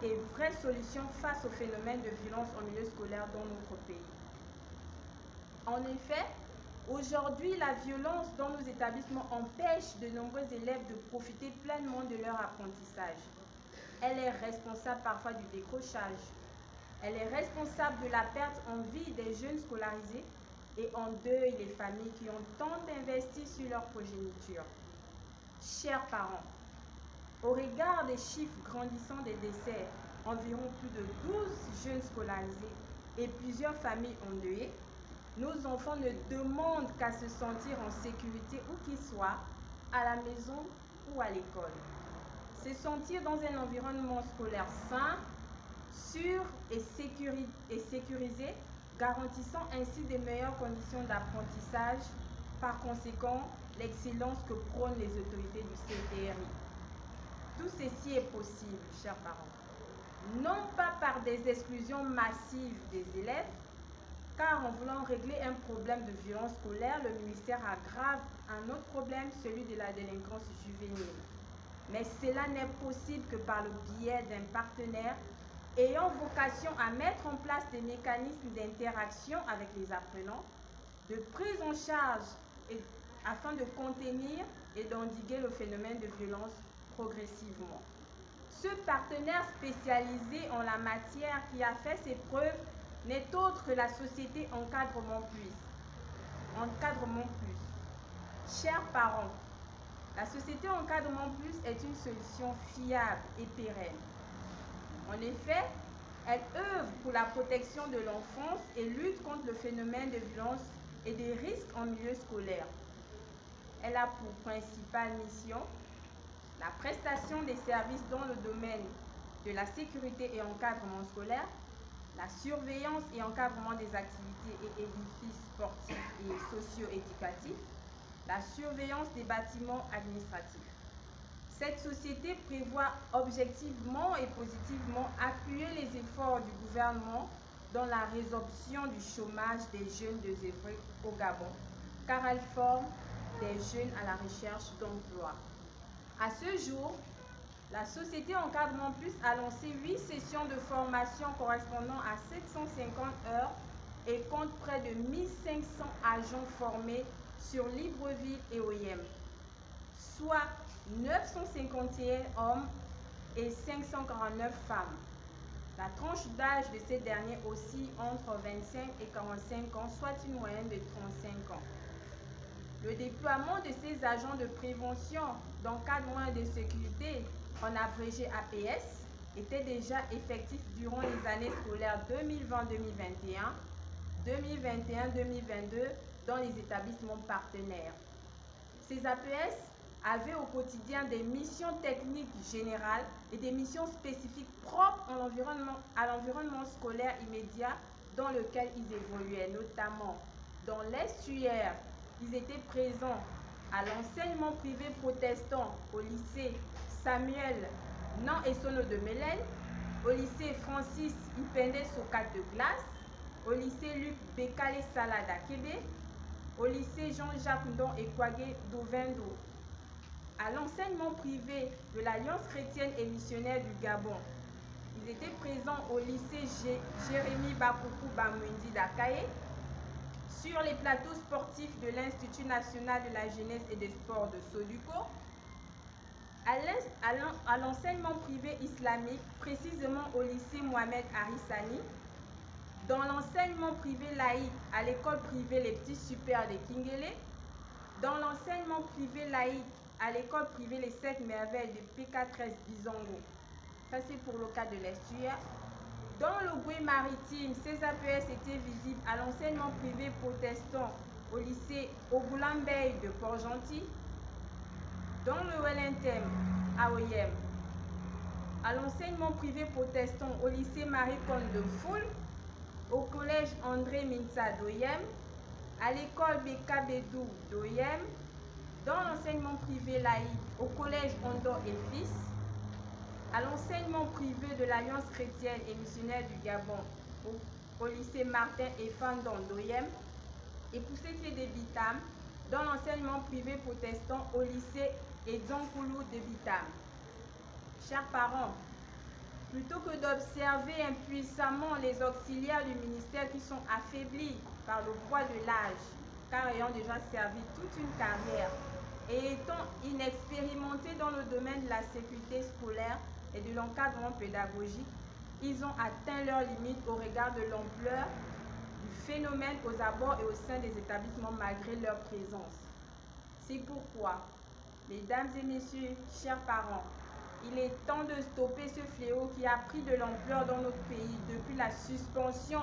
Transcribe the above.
des vraies solutions face au phénomène de violence en milieu scolaire dans notre pays. En effet, aujourd'hui, la violence dans nos établissements empêche de nombreux élèves de profiter pleinement de leur apprentissage. Elle est responsable parfois du décrochage. Elle est responsable de la perte en vie des jeunes scolarisés et en deuil les familles qui ont tant investi sur leur progéniture. Chers parents, au regard des chiffres grandissants des décès, environ plus de 12 jeunes scolarisés et plusieurs familles endeuillées, nos enfants ne demandent qu'à se sentir en sécurité où qu'ils soient, à la maison ou à l'école. Se sentir dans un environnement scolaire sain, sûr et sécurisé, garantissant ainsi de meilleures conditions d'apprentissage, par conséquent, l'excellence que prônent les autorités du CTRI. Tout ceci est possible, chers parents, non pas par des exclusions massives des élèves, car en voulant régler un problème de violence scolaire, le ministère aggrave un autre problème, celui de la délinquance juvénile. Mais cela n'est possible que par le biais d'un partenaire ayant vocation à mettre en place des mécanismes d'interaction avec les apprenants, de prise en charge afin de contenir et d'endiguer le phénomène de violence progressivement. Ce partenaire spécialisé en la matière qui a fait ses preuves n'est autre que la société Encadrement Plus. Encadrement Plus. Chers parents, la société Encadrement Plus est une solution fiable et pérenne. En effet, elle œuvre pour la protection de l'enfance et lutte contre le phénomène de violence et des risques en milieu scolaire. Elle a pour principale mission la prestation des services dans le domaine de la sécurité et encadrement scolaire, la surveillance et encadrement des activités et édifices sportifs et socio-éducatifs, la surveillance des bâtiments administratifs. Cette société prévoit objectivement et positivement appuyer les efforts du gouvernement dans la résorption du chômage des jeunes désœuvrés au Gabon, car elle forme des jeunes à la recherche d'emploi. À ce jour, la société Encadrement Plus a lancé 8 sessions de formation correspondant à 750 heures et compte près de 1500 agents formés sur Libreville et OIM, soit 951 hommes et 549 femmes. La tranche d'âge de ces derniers oscille entre 25 et 45 ans, soit une moyenne de 35 ans. Le déploiement de ces agents de prévention, d'encadrement et de sécurité, en abrégé APS, était déjà effectif durant les années scolaires 2020-2021, 2021-2022 dans les établissements partenaires. Ces APS avaient au quotidien des missions techniques générales et des missions spécifiques propres à l'environnement scolaire immédiat dans lequel ils évoluaient, notamment dans l'estuaire. Ils étaient présents à l'enseignement privé protestant au lycée Samuel Nan Essono de Mélène, au lycée Francis Ipende Sokat de Glace, au lycée Luc Bekale Salada Kébé, au lycée Jean-Jacques Ndon Ekwage d'Ovendo, à l'enseignement privé de l'Alliance chrétienne et missionnaire du Gabon. Ils étaient présents au lycée Jérémy Bakoukou Bamouindi d'Akaye, sur les plateaux sportifs de l'Institut national de la jeunesse et des sports de Soduko, à l'enseignement privé islamique, précisément au lycée Mohamed Harissani, dans l'enseignement privé laïque à l'école privée Les Petits Super de Kingele, dans l'enseignement privé laïque à l'école privée Les 7 Merveilles de PK13 Bizongo. Ça c'est pour le cas de l'estuaire. Dans le Goué maritime, ces APS étaient visibles à l'enseignement privé protestant au lycée Ogulambey de Port-Gentil, dans le Wellington à OIM, à l'enseignement privé protestant au lycée Marie-Conde de Foul, au collège André Minza d'OIM, à l'école Beka Bédou d'OIM, dans l'enseignement privé laïque au collège Ondo et Fils, à l'enseignement privé de l'Alliance chrétienne et missionnaire du Gabon, au lycée Martin et Fandon d'OIM, et pour ce qui est des Bitam, dans l'enseignement privé protestant au lycée Edzonkoulou de Bitam. Chers parents, Plutôt que d'observer impuissamment les auxiliaires du ministère qui sont affaiblis par le poids de l'âge, car ayant déjà servi toute une carrière et étant inexpérimentés dans le domaine de la sécurité scolaire et de l'encadrement pédagogique, ils ont atteint leurs limites au regard de l'ampleur du phénomène aux abords et au sein des établissements malgré leur présence. C'est pourquoi, mesdames et messieurs, chers parents, il est temps de stopper ce fléau qui a pris de l'ampleur dans notre pays depuis la suspension